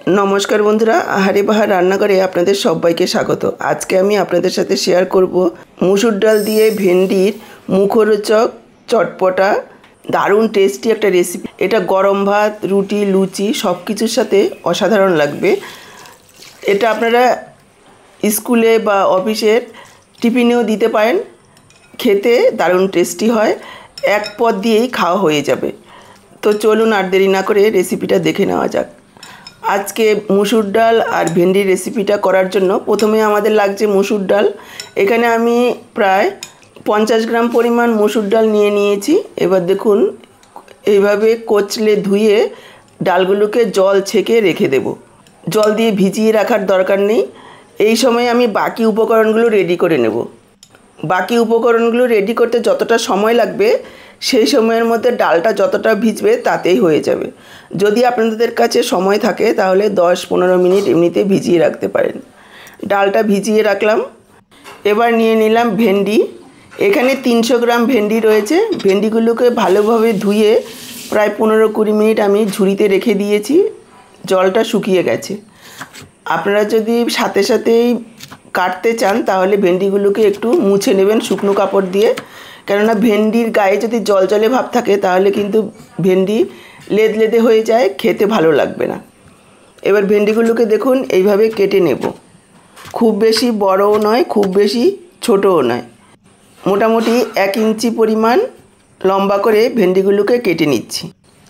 नमस्कार बंधुरा आहारे बाहार रान्नाघरे आपनादेर सबाइके स्वागत। आज के आमी आपनादेर साथे शेयर करब मसुर डाल दिए भेंडिर मुखरोचक चटपटा दारुण टेस्टी एक रेसिपि। एटा गरम भात रुटी लुचि सबकिछुर साथे असाधारण लागबे। एटा आपनारा स्कूले बा अफिसेर टिफिनेও दिते पारेन, खेते दारुण टेस्टी हय, एक पद दिएई खाওয়া হয়ে যাবে। तो चलुन আর देरी ना करे रेसिपिटा देखे नेওয়া যাক। आज के मसुर डाल और भेंडी रेसिपिटा करार जन्य प्रथमे आमादेर लागछे मसुर डाल। एखाने आमी प्राय 50 ग्राम परिमाण मसुर डाल निये नियेछि। एबार देखुन एइभाবে कोचले धुए डालगुलोके जल छेके रेखे देब। जल दिए भिजिए राखार दरकार नेই। এই সময় আমি বাকি উপকরণগুলো রেডি করে নেব। বাকি উপকরণগুলো রেডি করতে যতটা সময় লাগবে সেই সময়ের মধ্যে ডালটা যতটা ভিজবে তাতেই হয়ে যাবে। যদি আপনাদের কাছে সময় থাকে তাহলে 10-15 মিনিট এমনিতে ভিজিয়ে রাখতে পারেন। ডালটা ভিজিয়ে রাখলাম। এবার নিয়ে নিলাম ভেন্ডি। এখানে 300 গ্রাম ভেন্ডি রয়েছে। ভেন্ডিগুলোকে ভালোভাবে ধুয়ে প্রায় 15-20 মিনিট আমি ঝুড়িতে রেখে দিয়েছি। জলটা শুকিয়ে গেছে। আপনারা যদি সাথে সাথেই কাটতে চান তাহলে ভেন্ডিগুলোকে একটু মুছে নেবেন শুকনো কাপড় দিয়ে, কেননা ভেন্ডির গায়ে যদি জলজলে ভাব থাকে তাহলে কিন্তু ভেন্ডি লেদলেদে হয়ে যায়, খেতে ভালো লাগবে না। এবার ভেন্ডিগুলোকে দেখুন এইভাবে কেটে নেব। খুব বেশি বড়ও নয়, খুব বেশি ছোটও নয়, মোটামুটি 1 ইঞ্চি পরিমাণ লম্বা করে ভেন্ডিগুলোকে কেটে নিচ্ছি।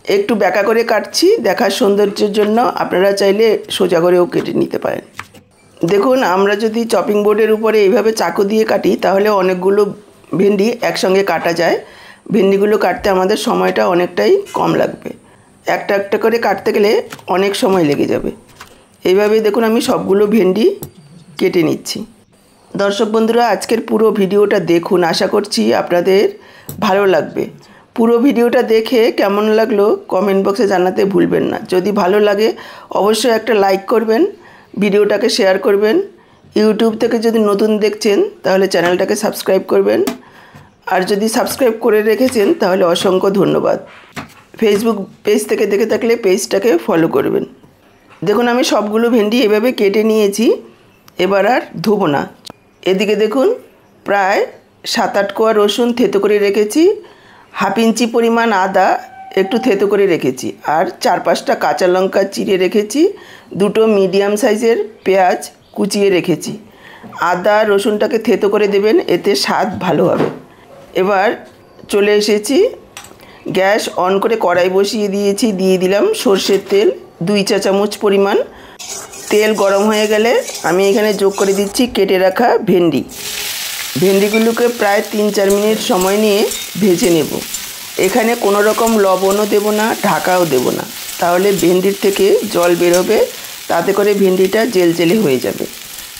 একটু ব্যাকা করে কাটছি দেখার সৌন্দর্যের জন্য, আপনারা চাইলে সোজা করেও কেটে নিতে পারেন। দেখুন আমরা যদি চপিং বোর্ডের উপরে এইভাবে চাকু দিয়ে কাটি তাহলে অনেকগুলো ভেন্ডি একসঙ্গে কাটা যায়। ভেন্ডিগুলো কাটতে আমাদের সময়টা অনেকটাই কম লাগবে। একটা একটা করে কাটতে গেলে অনেক সময় লেগে যাবে। এইভাবে দেখুন আমি সবগুলো ভেন্ডি কেটে নিচ্ছি। দর্শক বন্ধুরা আজকের পুরো ভিডিওটা দেখুন, আশা করছি আপনাদের ভালো লাগবে। পুরো ভিডিওটা দেখে কেমন লাগলো কমেন্ট বক্সে জানাতে ভুলবেন না। যদি ভালো লাগে অবশ্যই একটা লাইক করবেন, ভিডিওটাকে শেয়ার করবেন। ইউটিউব থেকে যদি নতুন দেখছেন তাহলে চ্যানেলটাকে সাবস্ক্রাইব করবেন, আর যদি সাবস্ক্রাইব করে রেখেছেন তাহলে অসংখ্য ধন্যবাদ। ফেসবুক পেজ থেকে দেখে থাকলে পেজটাকে ফলো করবেন। দেখুন আমি সবগুলো ভেন্ডি এভাবে কেটে নিয়েছি। এবার আর ধোবো না। এদিকে দেখুন প্রায় 7-8 কোয়া রসুন থেতো করে রেখেছি, 1/2 ইঞ্চি পরিমাণ আদা একটু থেতো করে রেখেছি, আর 4-5টা কাঁচা লঙ্কা চিড়ে রেখেছি, 2টো মিডিয়াম সাইজের পেঁয়াজ কুচিয়ে রেখেছি। আদা রসুনটাকে থেতো করে দেবেন, এতে স্বাদ ভালো হবে। এবার চলে এসেছি, গ্যাস অন করে কড়াই বসিয়ে দিয়েছি, দিয়ে দিলাম সরষের তেল 2 চা চামচ পরিমাণ। তেল গরম হয়ে গেলে আমি এখানে যোগ করে দিচ্ছি কেটে রাখা ভেন্ডি। ভেন্ডিগুলোকে প্রায় 3-4 মিনিট সময় নিয়ে ভেজে নেব। এখানে কোনো রকম লবণও দেব না, ঢাকাও দেব না, তাহলে ভেন্ডির থেকে জল বেরোবে, তাতে করে ভেন্ডিটা জেলজেলে হয়ে যাবে।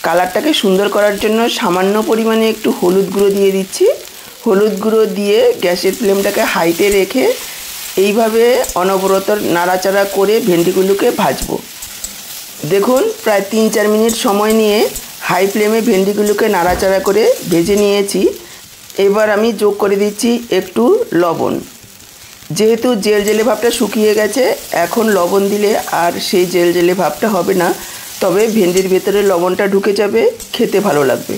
কালারটাকে সুন্দর করার জন্য সামান্য পরিমাণে একটু হলুদ গুঁড়ো দিয়ে দিচ্ছি। হলুদ গুঁড়ো দিয়ে গ্যাসের ফ্লেমটাকে হাইতে রেখে এইভাবে অনবরত নাড়াচাড়া করে ভেন্ডিগুলোকে ভাজবো। দেখুন প্রায় 3-4 মিনিট সময় নিয়ে হাই ফ্লেমে ভেন্ডিগুলোকে নাড়াচাড়া করে ভেজে নিয়েছি। এবার আমি যোগ করে দিচ্ছি একটু লবণ। যেহেতু জেলজেলে ভাবটা শুকিয়ে গেছে, এখন লবণ দিলে আর সেই জেলজেলে ভাবটা হবে না, তবে ভেন্ডির ভেতরে লবণটা ঢুকে যাবে, খেতে ভালো লাগবে।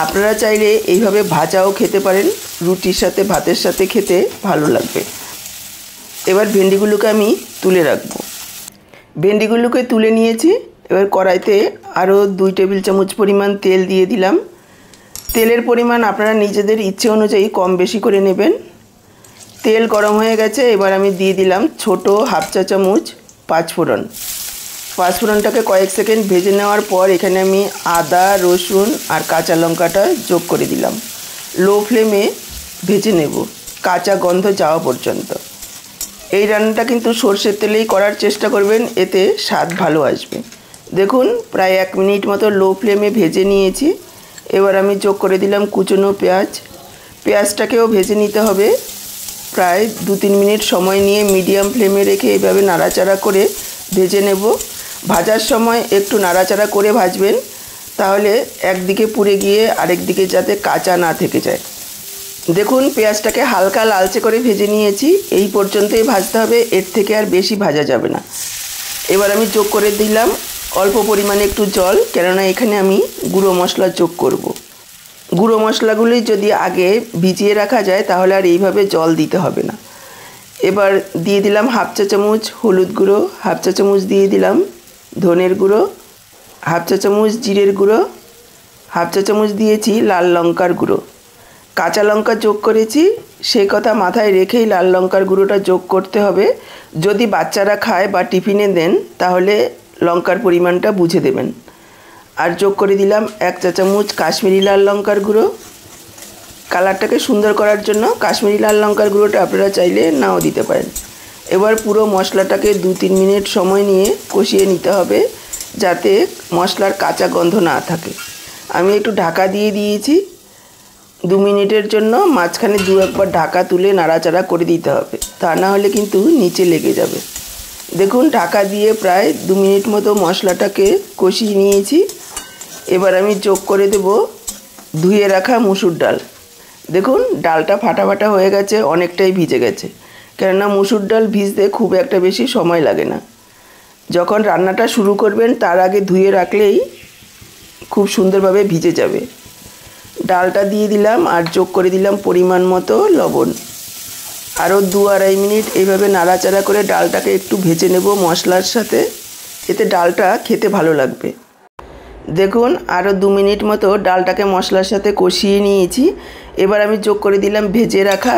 আপনারা চাইলে এইভাবে ভাজাও খেতে পারেন, রুটির সাথে ভাতের সাথে খেতে ভালো লাগবে। এবার ভেন্ডিগুলোকে আমি তুলে রাখবো। ভেন্ডিগুলোকে তুলে নিয়েছি। এবার কড়াইতে আরও 2 টেবিল চামচ পরিমাণ তেল দিয়ে দিলাম। তেলের পরিমাণ আপনারা নিজেদের ইচ্ছে অনুযায়ী কম বেশি করে নেবেন। তেল গরম হয়ে গেছে। এবার আমি দিয়ে দিলাম ছোট 1/2 চা চামচ পাঁচফোড়ন। পাঁচফোড়নটাকে কয়েক সেকেন্ড ভেজে নেওয়ার পর এখানে আমি আদা রসুন আর কাঁচা লঙ্কাটা যোগ করে দিলাম। লো ফ্লেমে ভেজে নেব কাঁচা গন্ধ যাওয়া পর্যন্ত। এই রান্নাটা কিন্তু সরষের তেলেই করার চেষ্টা করবেন, এতে স্বাদ ভালো আসবে। দেখুন প্রায় 1 মিনিট মতো লো ফ্লেমে ভেজে নিয়েছি। এবার আমি যোগ করে দিলাম কুচনো পেঁয়াজ। পেঁয়াজটাকেও ভেজে নিতে হবে। প্রায় 2-3 মিনিট সময় নিয়ে মিডিয়াম ফ্লেমে রেখে এইভাবে নাড়াচাড়া করে ভেজে নেব। ভাজার সময় একটু নাড়াচাড়া করে ভাজবেন, তাহলে একদিকে পুড়ে গিয়ে আরেক দিকে যাতে কাঁচা না থেকে যায়। দেখুন পেঁয়াজটাকে হালকা লালচে করে ভেজে নিয়েছি। এই পর্যন্তই ভাজতে হবে, এর থেকে আর বেশি ভাজা যাবে না। এবার আমি যোগ করে দিলাম অল্প পরিমাণে একটু জল, কেননা এখানে আমি গুঁড়ো মশলা যোগ করব। গুঁড়ো মশলাগুলি যদি আগে ভিজিয়ে রাখা যায় তাহলে আর এইভাবে জল দিতে হবে না। এবার দিয়ে দিলাম হাফ চা চামচ হলুদ গুঁড়ো, হাফ চা চামচ দিয়ে দিলাম ধনের গুঁড়ো, হাফ চা চামচ জিরের গুঁড়ো, হাফ চা চামচ দিয়েছি লাল লঙ্কার গুঁড়ো। কাঁচা লঙ্কা যোগ করেছি, সেই কথা মাথায় রেখেই লাল লঙ্কার গুঁড়োটা যোগ করতে হবে। যদি বাচ্চারা খায় বা টিফিনে দেন তাহলে লঙ্কার পরিমাণটা বুঝে দেবেন। আর যোগ করে দিলাম 1 চা চামচ কাশ্মীরি লাল লঙ্কার গুঁড়ো। কালারটাকে সুন্দর করার জন্য কাশ্মীরি লাল লঙ্কার গুঁড়োটা আপনারা চাইলে নাও দিতে পারেন। এবার পুরো মশলাটাকে 2-3 মিনিট সময় নিয়ে কষিয়ে নিতে হবে, যাতে মশলার কাঁচা গন্ধ না থাকে। আমি একটু ঢাকা দিয়ে দিয়েছি 2 মিনিটের জন্য। মাঝখানে 2-1 ঢাকা তুলে নাড়াচাড়া করে দিতে হবে, তা না হলে কিন্তু নিচে লেগে যাবে। দেখুন ঢাকা দিয়ে প্রায় 2 মিনিট মতো মশলাটাকে কষিয়ে নিয়েছি। এবার আমি যোগ করে দেব ধুয়ে রাখা মুসুর ডাল। দেখুন ডালটা ফাটা ফাটা হয়ে গেছে, অনেকটাই ভিজে গেছে, কেননা মুসুর ডাল ভিজতে খুব একটা বেশি সময় লাগে না। যখন রান্নাটা শুরু করবেন তার আগে ধুয়ে রাখলেই খুব সুন্দরভাবে ভিজে যাবে। ডালটা দিয়ে দিলাম আর যোগ করে দিলাম পরিমাণ মতো লবণ। আরও 2-2.5 মিনিট এইভাবে নাড়াচাড়া করে ডালটাকে একটু ভেজে নেব মশলার সাথে, এতে ডালটা খেতে ভালো লাগবে। দেখুন আরও 2 মিনিট মতো ডালটাকে মশলার সাথে কষিয়ে নিয়েছি। এবার আমি যোগ করে দিলাম ভেজে রাখা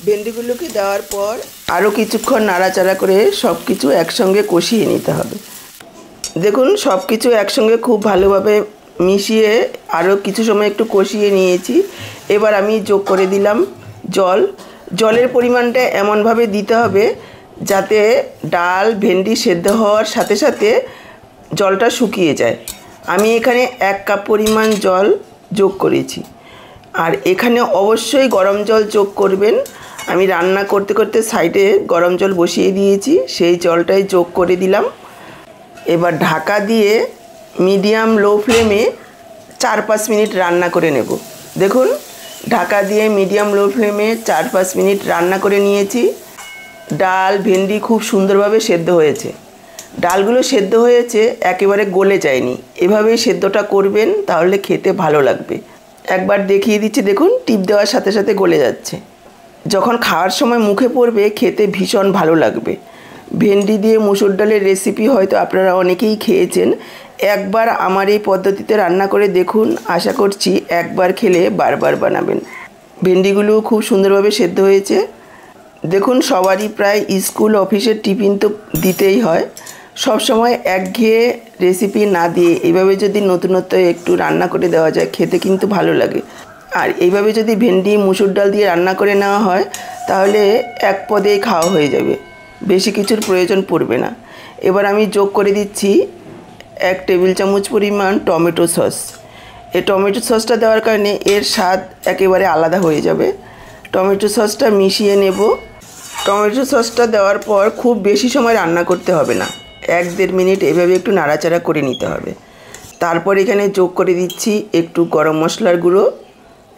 ভেন্ডিগুলোকে দেওয়ার পর আরও কিছুক্ষণ নাড়াচাড়া করে সব কিছু একসঙ্গে কষিয়ে নিতে হবে। দেখুন সব কিছু একসঙ্গে খুব ভালোভাবে মিশিয়ে আরও কিছু সময় একটু কষিয়ে নিয়েছি। এবার আমি যোগ করে দিলাম জলের পরিমাণটা এমনভাবে দিতে হবে যাতে ডাল ভেন্ডি সেদ্ধ হওয়ার সাথে সাথে জলটা শুকিয়ে যায়। আমি এখানে 1 কাপ পরিমাণ জল যোগ করেছি, আর এখানে অবশ্যই গরম জল যোগ করবেন। আমি রান্না করতে করতে সাইডে গরম জল বসিয়ে দিয়েছি, সেই জলটাই যোগ করে দিলাম। এবার ঢাকা দিয়ে মিডিয়াম লো ফ্লেমে 4-5 মিনিট রান্না করে নেব। দেখুন ঢাকা দিয়ে মিডিয়াম লো ফ্লেমে 4-5 মিনিট রান্না করে নিয়েছি। ডাল ভেন্ডি খুব সুন্দরভাবে সেদ্ধ হয়েছে। ডালগুলো সেদ্ধ হয়েছে, একেবারে গলে যায়নি। এভাবেই সেদ্ধটা করবেন, তাহলে খেতে ভালো লাগবে। একবার দেখিয়ে দিচ্ছি, দেখুন টিপ দেওয়ার সাথে সাথে গলে যাচ্ছে। যখন খাওয়ার সময় মুখে পড়বে খেতে ভীষণ ভালো লাগবে। ভেন্ডি দিয়ে মুসুর ডালের রেসিপি হয়তো আপনারা অনেকেই খেয়েছেন। একবার আমার এই পদ্ধতিতে রান্না করে দেখুন, আশা করছি একবার খেলে বারবার বানাবেন। ভেন্ডিগুলো খুব সুন্দরভাবে সেদ্ধ হয়েছে। দেখুন সবারই প্রায় স্কুল অফিসের টিফিন তো দিতেই হয়। সব সময় একঘেয়ে রেসিপি না দিয়ে এইভাবে যদি নতুনত্ব একটু রান্না করে দেওয়া যায়, খেতে কিন্তু ভালো লাগে। আর এইভাবে যদি ভেন্ডি মুসুর ডাল দিয়ে রান্না করে নেওয়া হয় তাহলে এক পদেই খাওয়া হয়ে যাবে, বেশি কিছুর প্রয়োজন পড়বে না। এবার আমি যোগ করে দিচ্ছি 1 টেবিল চামচ পরিমাণ টমেটো সস। এই টমেটো সসটা দেওয়ার কারণে এর স্বাদ একেবারে আলাদা হয়ে যাবে। টমেটো সসটা মিশিয়ে নেব। টমেটো সসটা দেওয়ার পর খুব বেশি সময় রান্না করতে হবে না, 1-1.5 মিনিট এভাবে একটু নাড়াচাড়া করে নিতে হবে। তারপর এখানে যোগ করে দিচ্ছি একটু গরম মশলার গুঁড়ো,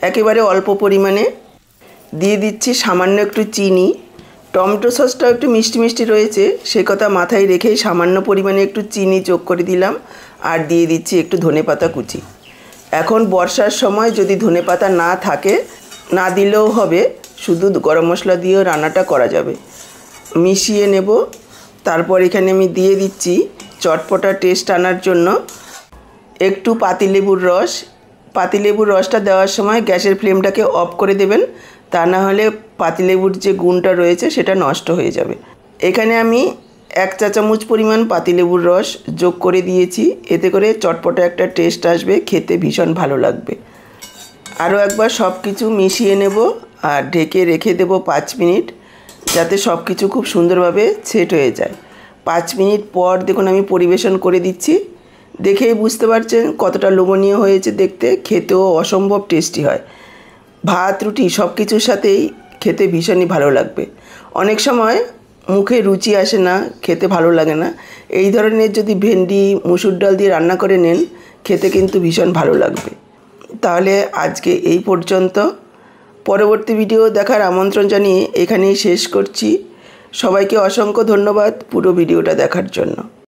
একেবারে অল্প পরিমাণে দিয়ে দিচ্ছি সামান্য একটু চিনি। টমেটো সসটাও একটু মিষ্টি মিষ্টি রয়েছে, সে কথা মাথায় রেখেই সামান্য পরিমাণে একটু চিনি যোগ করে দিলাম। আর দিয়ে দিচ্ছি একটু ধনেপাতা কুচি। এখন বর্ষার সময় যদি ধনেপাতা না থাকে, না দিলেও হবে, শুধু গরম মশলা দিয়েও রান্নাটা করা যাবে। মিশিয়ে নেব। তারপর এখানে আমি দিয়ে দিচ্ছি চটপটা টেস্ট আনার জন্য একটু পাতিলেবুর রস। পাতিলেবুর রসটা দেওয়ার সময় গ্যাসের ফ্লেমটাকে অফ করে দেবেন, তা না হলে পাতিলেবুর যে গুণটা রয়েছে সেটা নষ্ট হয়ে যাবে। এখানে আমি 1 চা চামচ পরিমাণ পাতিলেবুর রস যোগ করে দিয়েছি, এতে করে চটপটা একটা টেস্ট আসবে, খেতে ভীষণ ভালো লাগবে। আরও একবার সব কিছু মিশিয়ে নেব আর ঢেকে রেখে দেব 5 মিনিট, যাতে সব কিছু খুব সুন্দরভাবে সেট হয়ে যায়। 5 মিনিট পর দেখুন আমি পরিবেশন করে দিচ্ছি। দেখেই বুঝতে পারছেন কতটা লোভনীয় হয়েছে দেখতে, খেতেও অসম্ভব টেস্টি হয়। ভাত রুটি সব কিছুর সাথেই খেতে ভীষণই ভালো লাগবে। অনেক সময় মুখে রুচি আসে না, খেতে ভালো লাগে না, এই ধরনের যদি ভেন্ডি মুসুর ডাল দিয়ে রান্না করে নেন, খেতে কিন্তু ভীষণ ভালো লাগবে। তাহলে আজকে এই পর্যন্ত। পরবর্তী ভিডিও দেখার আমন্ত্রণ জানিয়ে এখানেই শেষ করছি। সবাইকে অসংখ্য ধন্যবাদ পুরো ভিডিওটা দেখার জন্য।